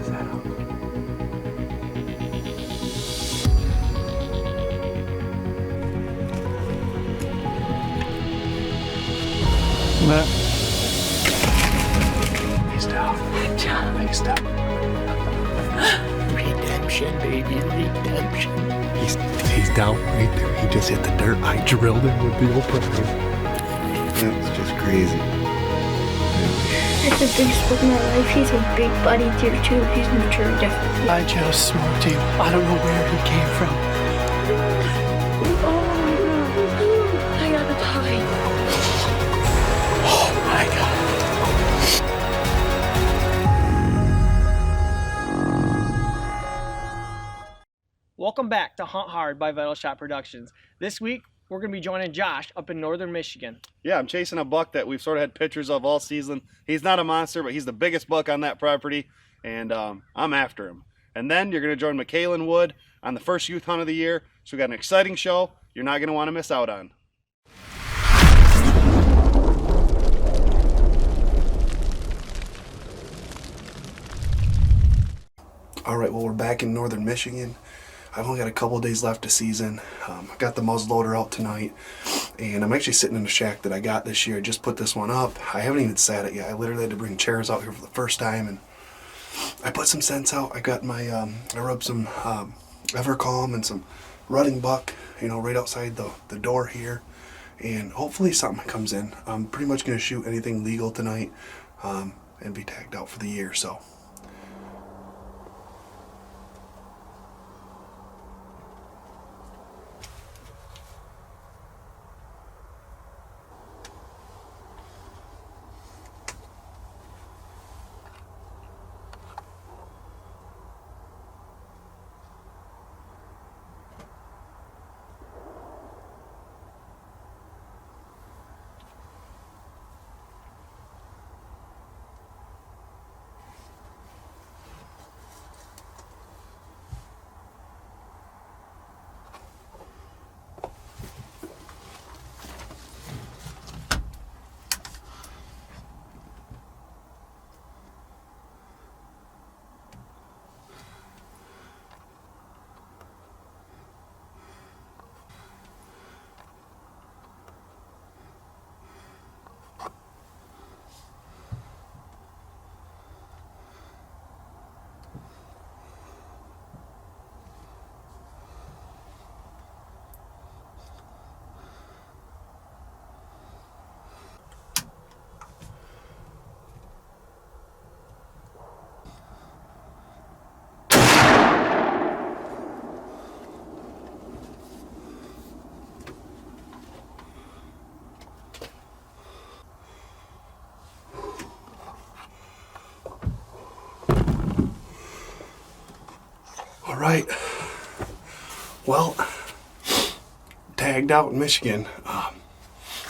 is that? He's down. He's down. Redemption, baby, redemption. He's down right there. He just hit the dirt. I drilled him with the old program. It's just crazy. That's the biggest book in my life. He's a big buddy deer too. He's mature, definitely. I just smoked him. I don't know where he came from. Oh my god. I gotta die. Oh my god. Welcome back to Hunt Hard by Vital Shot Productions. This week, we're going to be joining Josh up in northern Michigan. Yeah, I'm chasing a buck that we've sort of had pictures of all season. He's not a monster, but he's the biggest buck on that property, and I'm after him. And then you're going to join Michaela and Wood on the first youth hunt of the year. So we got an exciting show you're not going to want to miss out on. All right, well, we're back in northern Michigan. I've only got a couple of days left of season. I got the muzzleloader out tonight, and I'm actually sitting in a shack that I got this year. I just put this one up. I haven't even sat it yet. I literally had to bring chairs out here for the first time, and I put some scents out. I got my, I rubbed some Evercalm and some rutting buck, you know, right outside the door here, and hopefully something comes in. I'm pretty much going to shoot anything legal tonight and be tagged out for the year, so. All right, well, tagged out in Michigan,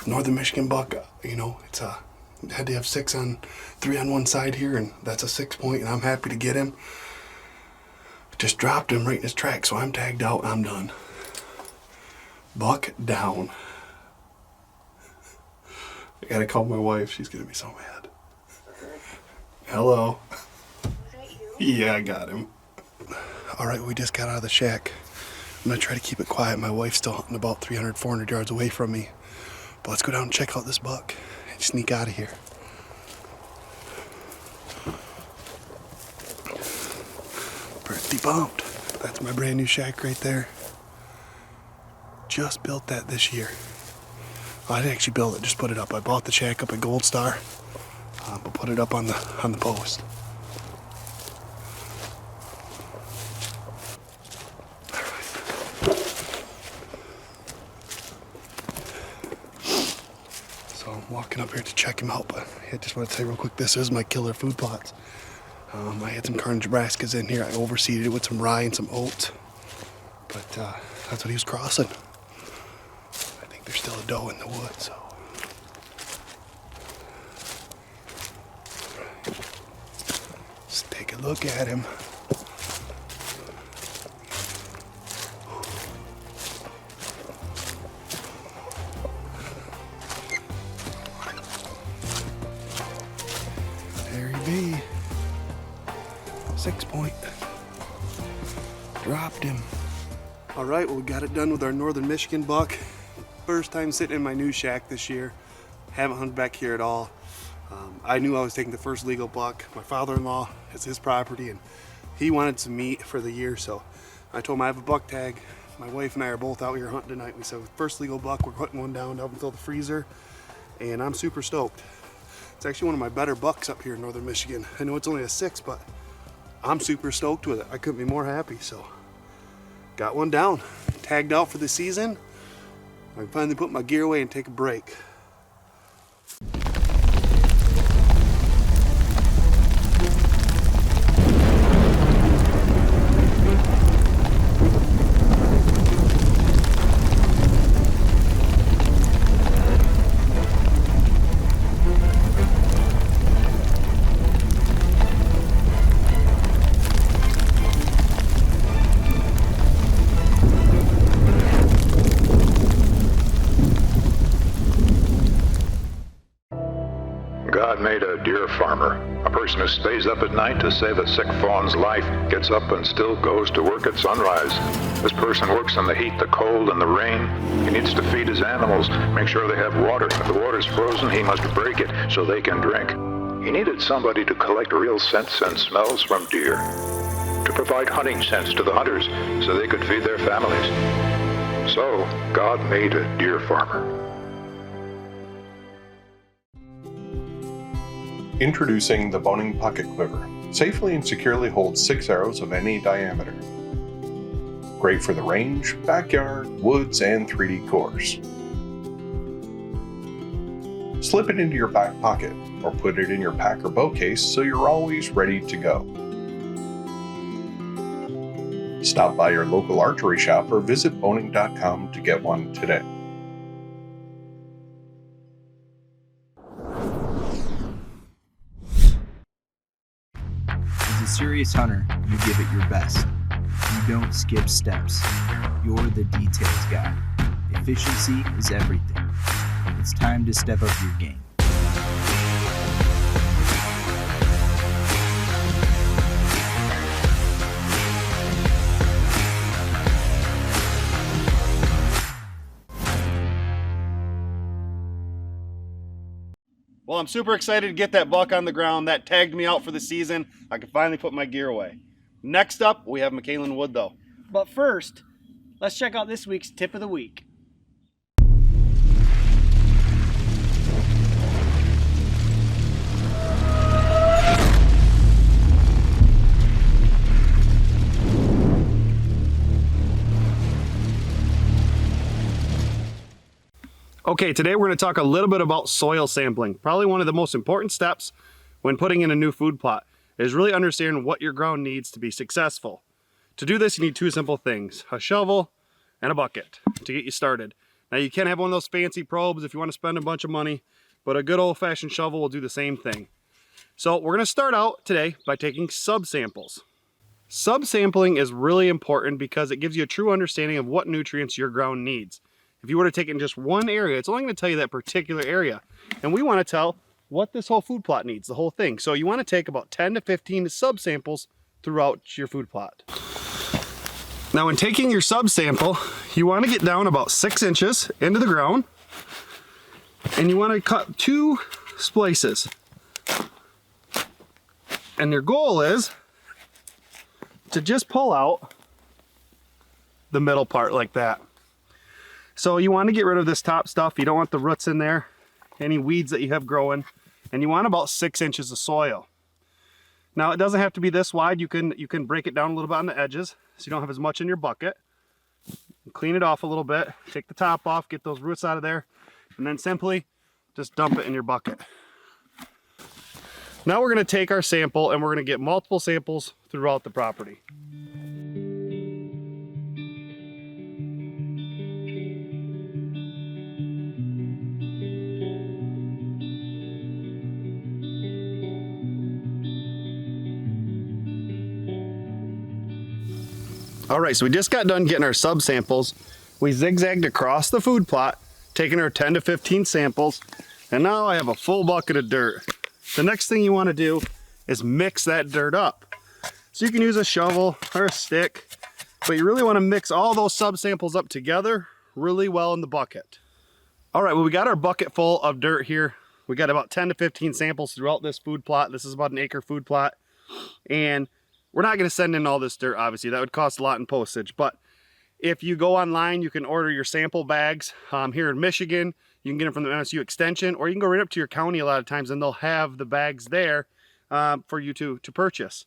northern Michigan buck, you know, it's had to have 3 on one side here, and that's a 6 point, and I'm happy to get him. Just dropped him right in his track, so I'm tagged out, I'm done. Buck down. I gotta call my wife, she's gonna be so mad. Hello. Was that you? Yeah, I got him. All right, we just got out of the shack. I'm gonna try to keep it quiet. My wife's still hunting about 300, 400 yards away from me. But let's go down and check out this buck and sneak out of here. Pretty pumped. That's my brand new shack right there. Just built that this year. Well, I didn't actually build it, just put it up. I bought the shack up at Gold Star, but put it up on the post. I'm walking up here to check him out, but I just want to say real quick, this is my killer food plots. I had some Carnage Nebraska's in here. I overseeded it with some rye and some oats, but that's what he was crossing. I think there's still a doe in the woods, so. Let's take a look at him. 6 point. Dropped him. All right, well, we got it done with our Northern Michigan buck. First time sitting in my new shack this year. Haven't hunted back here at all. I knew I was taking the first legal buck. My father-in-law, it's his property, and he wanted some meat for the year, so I told him I have a buck tag. My wife and I are both out here hunting tonight. We said, first legal buck, we're hunting one down up until the freezer, and I'm super stoked. It's actually one of my better bucks up here in Northern Michigan. I know it's only a 6, but I'm super stoked with it. I couldn't be more happy, so got one down. Tagged out for the season. I can finally put my gear away and take a break. God made a deer farmer, a person who stays up at night to save a sick fawn's life, gets up and still goes to work at sunrise. This person works in the heat, the cold, and the rain. He needs to feed his animals, make sure they have water. If the water's frozen, he must break it so they can drink. He needed somebody to collect real scents and smells from deer, to provide hunting scents to the hunters so they could feed their families. So, God made a deer farmer. Introducing the Boning Pocket Quiver. Safely and securely holds 6 arrows of any diameter. Great for the range, backyard, woods, and 3D course. Slip it into your back pocket or put it in your pack or bow case so you're always ready to go. Stop by your local archery shop or visit boning.com to get one today. As a serious hunter, you give it your best. You don't skip steps. You're the details guy. Efficiency is everything. It's time to step up your game. Well, I'm super excited to get that buck on the ground. That tagged me out for the season. I can finally put my gear away. Next up, we have McKaylen Wood, though. But first, let's check out this week's tip of the week. Okay, today we're going to talk a little bit about soil sampling. Probably one of the most important steps when putting in a new food plot is really understanding what your ground needs to be successful. To do this, you need 2 simple things, a shovel and a bucket to get you started. Now, you can't have one of those fancy probes if you want to spend a bunch of money, but a good old-fashioned shovel will do the same thing. So we're going to start out today by taking subsamples. Subsampling is really important because it gives you a true understanding of what nutrients your ground needs. If you were to take in just one area, it's only going to tell you that particular area. And we want to tell what this whole food plot needs, the whole thing. So you want to take about 10 to 15 subsamples throughout your food plot. Now, when taking your subsample, you want to get down about 6 inches into the ground. And you want to cut 2 splices. And your goal is to just pull out the middle part like that. So you want to get rid of this top stuff. You don't want the roots in there, any weeds that you have growing, and you want about 6 inches of soil. Now, it doesn't have to be this wide. You can break it down a little bit on the edges so you don't have as much in your bucket. Clean it off a little bit, take the top off, get those roots out of there, and then simply just dump it in your bucket. Now we're going to take our sample and we're going to get multiple samples throughout the property. All right, so we just got done getting our subsamples. We zigzagged across the food plot, taking our 10 to 15 samples, and now I have a full bucket of dirt. The next thing you want to do is mix that dirt up. So you can use a shovel or a stick, but you really want to mix all those subsamples up together really well in the bucket. All right, well, we got our bucket full of dirt here. We got about 10 to 15 samples throughout this food plot. This is about an acre food plot. And we're not going to send in all this dirt, obviously. That would cost a lot in postage. But if you go online, you can order your sample bags. Here in Michigan, you can get them from the MSU Extension, or you can go right up to your county a lot of times, and they'll have the bags there for you to purchase.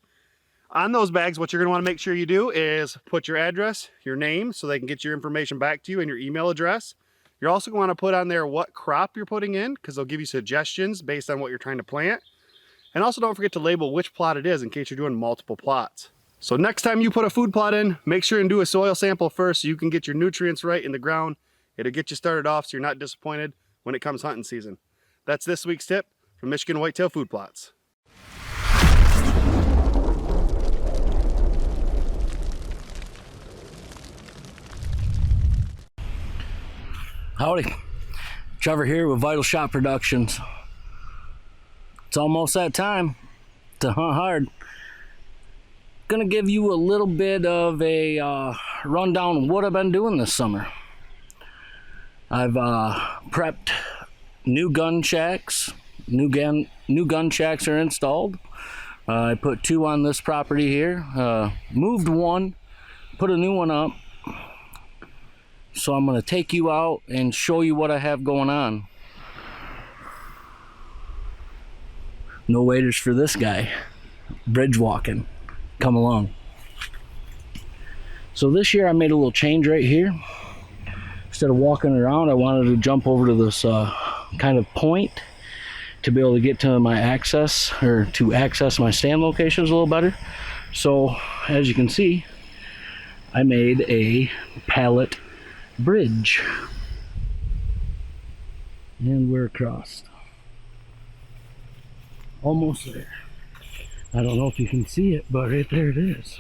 On those bags, what you're going to want to make sure you do is put your address, your name, so they can get your information back to you, and your email address. You're also going to want to put on there what crop you're putting in, because they'll give you suggestions based on what you're trying to plant. And also don't forget to label which plot it is in case you're doing multiple plots. So next time you put a food plot in, make sure and do a soil sample first so you can get your nutrients right in the ground. It'll get you started off so you're not disappointed when it comes hunting season. That's this week's tip from Michigan Whitetail Food Plots. Howdy, Trevor here with Vital Shot Productions. It's almost that time to hunt hard. Gonna give you a little bit of a rundown of what I've been doing this summer. I've prepped new gun shacks. New gun shacks are installed. I put 2 on this property here. Moved 1, put a new one up. So I'm gonna take you out and show you what I have going on. No waiters for this guy. Bridge walking. Come along. So this year I made a little change right here. Instead of walking around, I wanted to jump over to this kind of point to be able to get to my access, or to access my stand locations a little better. So as you can see, I made a pallet bridge, and we're across. Almost there. I don't know if you can see it, but right there it is.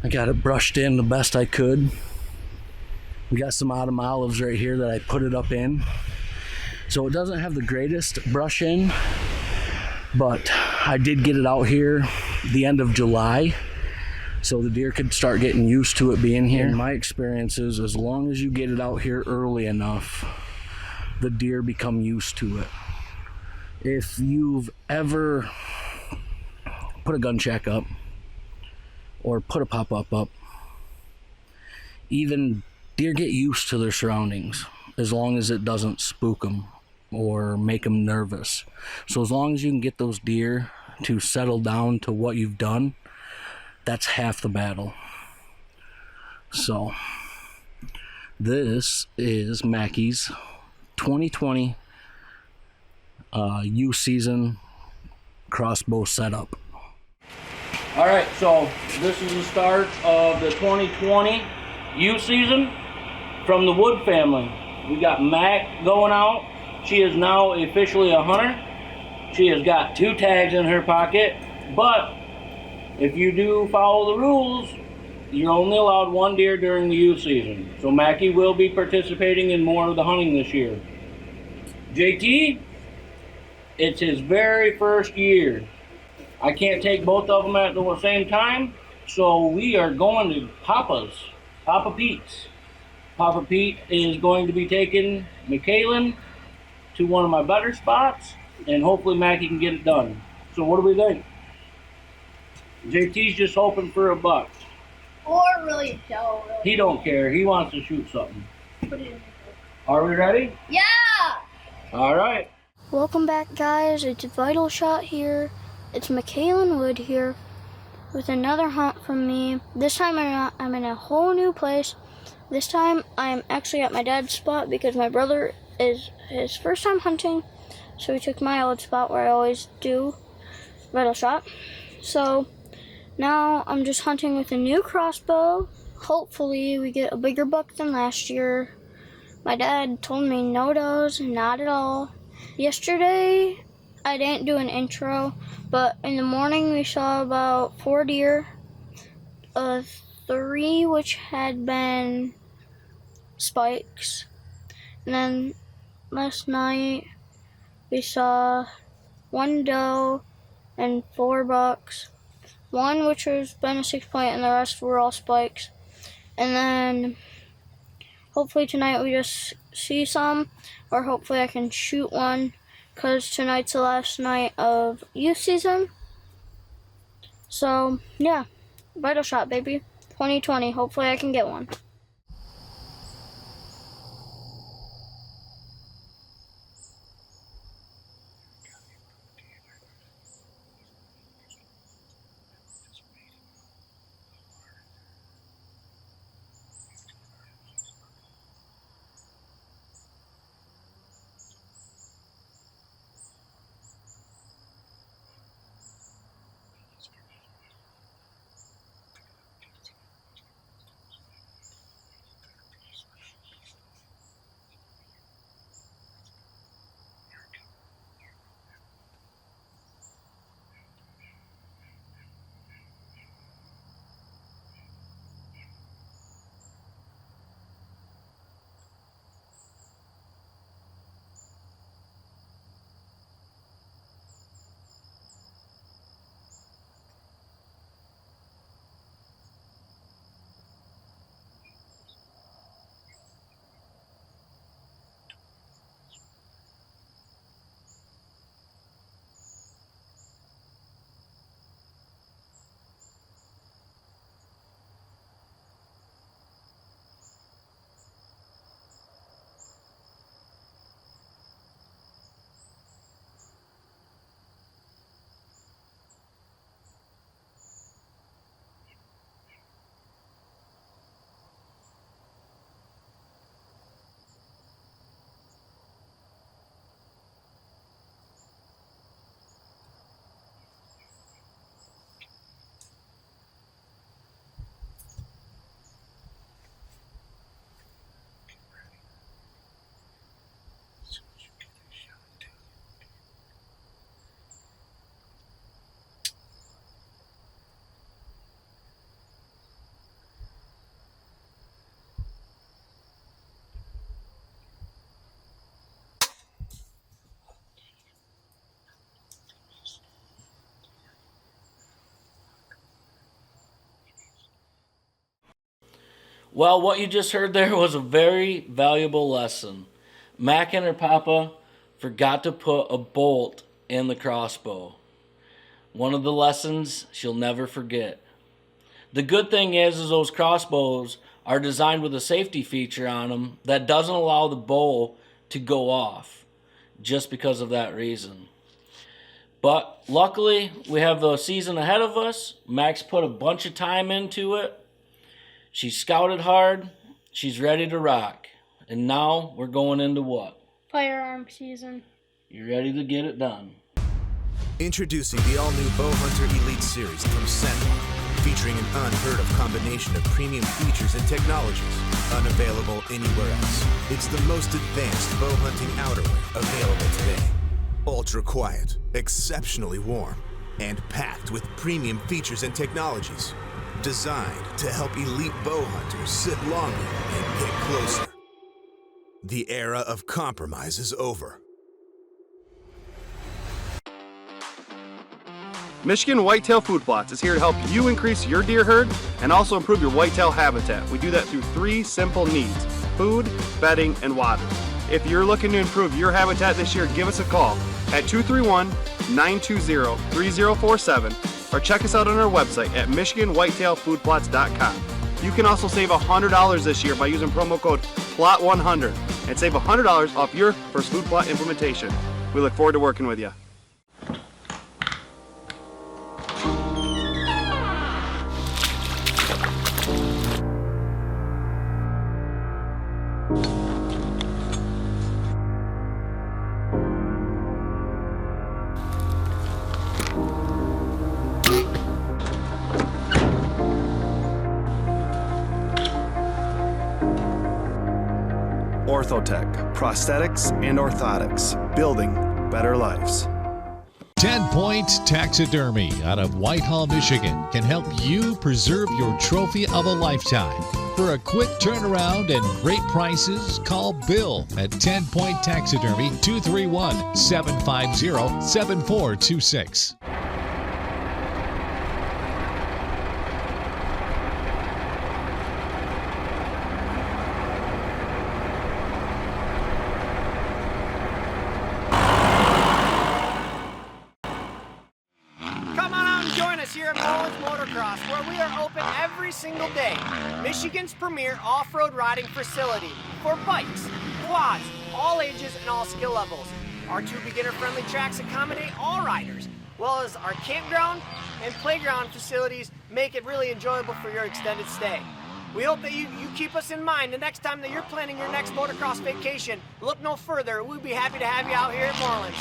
I got it brushed in the best I could. We got some autumn olives right here that I put it up in. So it doesn't have the greatest brush in, but I did get it out here the end of July, so the deer could start getting used to it being here. And my experience is, as long as you get it out here early enough, the deer become used to it. If you've ever put a gun shack up or put a pop-up up, even deer get used to their surroundings as long as it doesn't spook them or make them nervous. So as long as you can get those deer to settle down to what you've done, that's half the battle. So this is Mackey's 2020 youth season crossbow setup. All right, so this is the start of the 2020 youth season from the Wood family. We got Mac going out. She is now officially a hunter. She has got 2 tags in her pocket, but if you do follow the rules, you're only allowed 1 deer during the youth season. So Mackie will be participating in more of the hunting this year. JT, it's his very first year. I can't take both of them at the same time, so we are going to Papa Pete's. Papa Pete is going to be taking McKaylin to one of my better spots, and hopefully Mackie can get it done. So what do we think? JT's just hoping for a buck. Or really don't. Really. He don't care. He wants to shoot something. Put it in. Are we ready? Yeah! All right. Welcome back, guys. It's Vital Shot here. It's McKaylin Wood here with another hunt from me. This time I'm in a whole new place. This time I'm actually at my dad's spot because my brother is his first time hunting. So he took my old spot where I always do Vital Shot. So now I'm just hunting with a new crossbow. Hopefully we get a bigger buck than last year. My dad told me no does, not at all. Yesterday I didn't do an intro, but in the morning we saw about 4 deer. 3 which had been spikes. And then last night we saw 1 doe and 4 bucks. 1 which was been a 6-point, and the rest were all spikes. And then hopefully tonight we just see some, or hopefully I can shoot one, because tonight's the last night of youth season. So yeah, vital shot, baby. 2020, hopefully I can get one. Well, what you just heard there was a very valuable lesson. Mac and her papa forgot to put a bolt in the crossbow. One of the lessons she'll never forget. The good thing is those crossbows are designed with a safety feature on them that doesn't allow the bow to go off, just because of that reason. But luckily, we have the season ahead of us. Max put a bunch of time into it. She scouted hard. She's ready to rock. And now we're going into what? Firearm season. You ready to get it done? Introducing the all-new Bowhunter Elite Series from Sentinel, featuring an unheard-of combination of premium features and technologies, unavailable anywhere else. It's the most advanced bow hunting outerwear available today. Ultra quiet, exceptionally warm, and packed with premium features and technologies. Designed to help elite bow hunters sit longer and get closer. The era of compromise is over. Michigan Whitetail Food Plots is here to help you increase your deer herd and also improve your whitetail habitat. We do that through 3 simple needs: food, bedding, and water. If you're looking to improve your habitat this year, give us a call at 231-920-3047 or check us out on our website at MichiganWhitetailFoodPlots.com. You can also save $100 this year by using promo code PLOT100 and save $100 off your first food plot implementation. We look forward to working with you. Orthotech, prosthetics and orthotics, building better lives. 10 Point Taxidermy out of Whitehall, Michigan can help you preserve your trophy of a lifetime. For a quick turnaround and great prices, call Bill at 10 Point Taxidermy 231-750-7426. Here at Mullins Motocross, where we are open every single day. Michigan's premier off-road riding facility for bikes, quads, all ages and all skill levels. Our 2 beginner-friendly tracks accommodate all riders, well as our campground and playground facilities make it really enjoyable for your extended stay. We hope that you keep us in mind the next time that you're planning your next motocross vacation. Look no further. We'd be happy to have you out here at Mullins.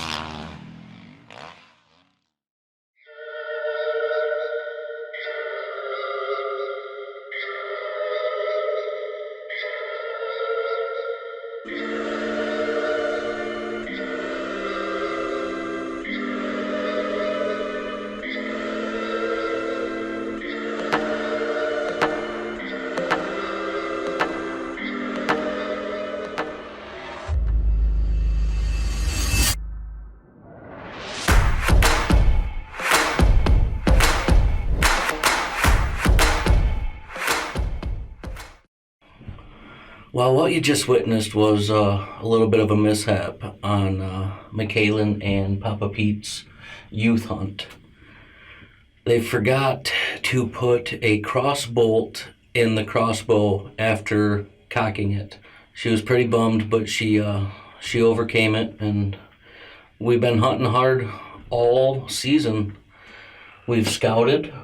Well, what you just witnessed was a little bit of a mishap on McKaylin and Papa Pete's youth hunt. They forgot to put a cross bolt in the crossbow after cocking it. She was pretty bummed, but she overcame it, and we've been hunting hard all season. We've scouted.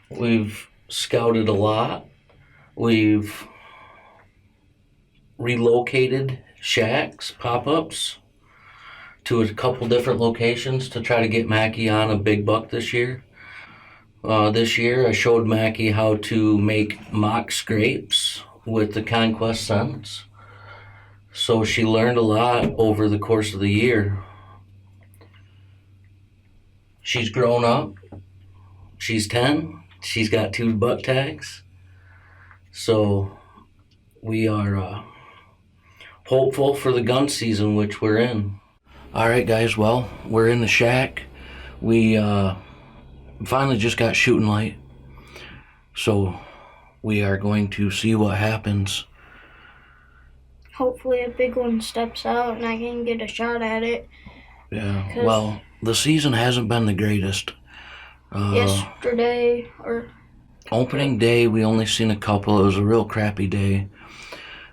We've scouted a lot. We've relocated shacks, pop-ups to a couple different locations to try to get Mackie on a big buck this year. This year I showed Mackie how to make mock scrapes with the Conquest scents. So she learned a lot over the course of the year. She's grown up. She's 10. She's got 2 buck tags. So we are hopeful for the gun season, which we're in. All right, guys, well, we're in the shack. We finally just got shooting light. So we are going to see what happens. Hopefully a big one steps out and I can get a shot at it. Yeah, well, the season hasn't been the greatest. Yesterday, or... Opening day, we only seen a couple. It was a real crappy day.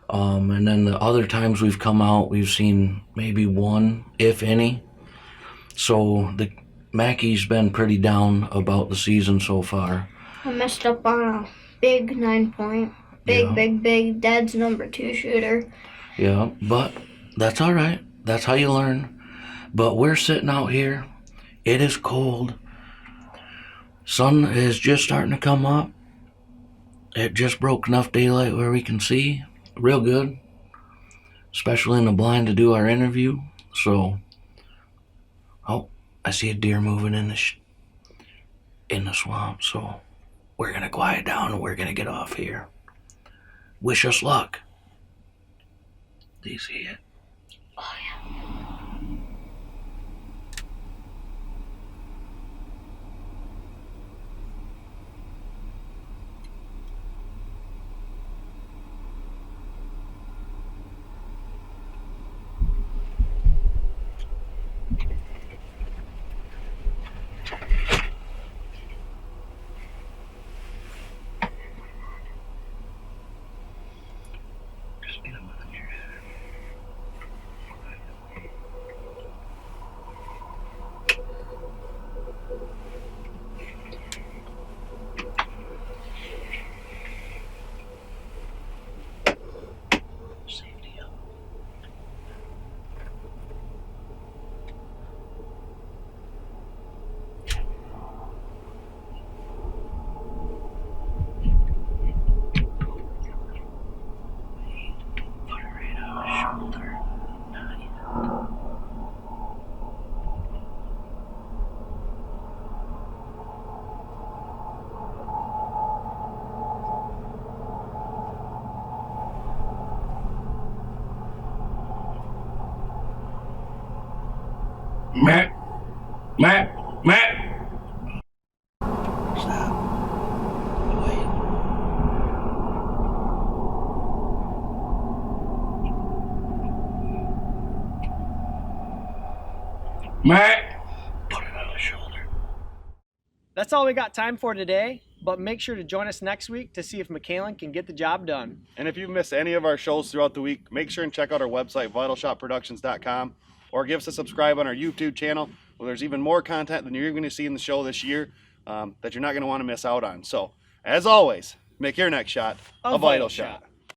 And then the other times we've come out, we've seen maybe 1, if any. So the Mackie's been pretty down about the season so far. I messed up on a big 9-point. Big Dad's number 2 shooter. Yeah, but that's all right. That's how you learn. But we're sitting out here. It is cold. Sun is just starting to come up. It just broke enough daylight where we can see real good, especially in the blind to do our interview. So, oh, I see a deer moving in the swamp. So we're gonna quiet down and we're gonna get off here. Wish us luck. Do you see it? Oh yeah. Matt, Matt, Matt. Matt. That's all we got time for today, but make sure to join us next week to see if McKaylen can get the job done. And if you've missed any of our shows throughout the week, make sure and check out our website, vitalshotproductions.com, or give us a subscribe on our YouTube channel, where there's even more content than you're going to see in the show this year that you're not going to want to miss out on. So, as always, make your next shot a vital shot.